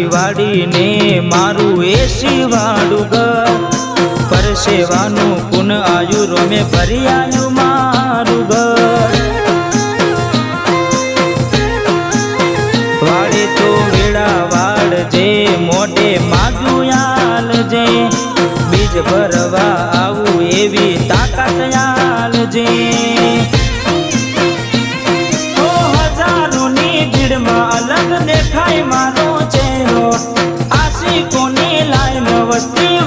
વાડીને મારું એસી વાળું ઘર પરસેવાનું પુન આયુ રોમે ભરી આયુ મારું ઘર વાડે તો વેળા વાળજે મોઢે માગુયાલ જે બીજ ભરવા આવું એવી તાકાત આલજે ભીડમાં અલગ દેખાય મારો ચહેરો આશિકોની લાઈન વસ્તી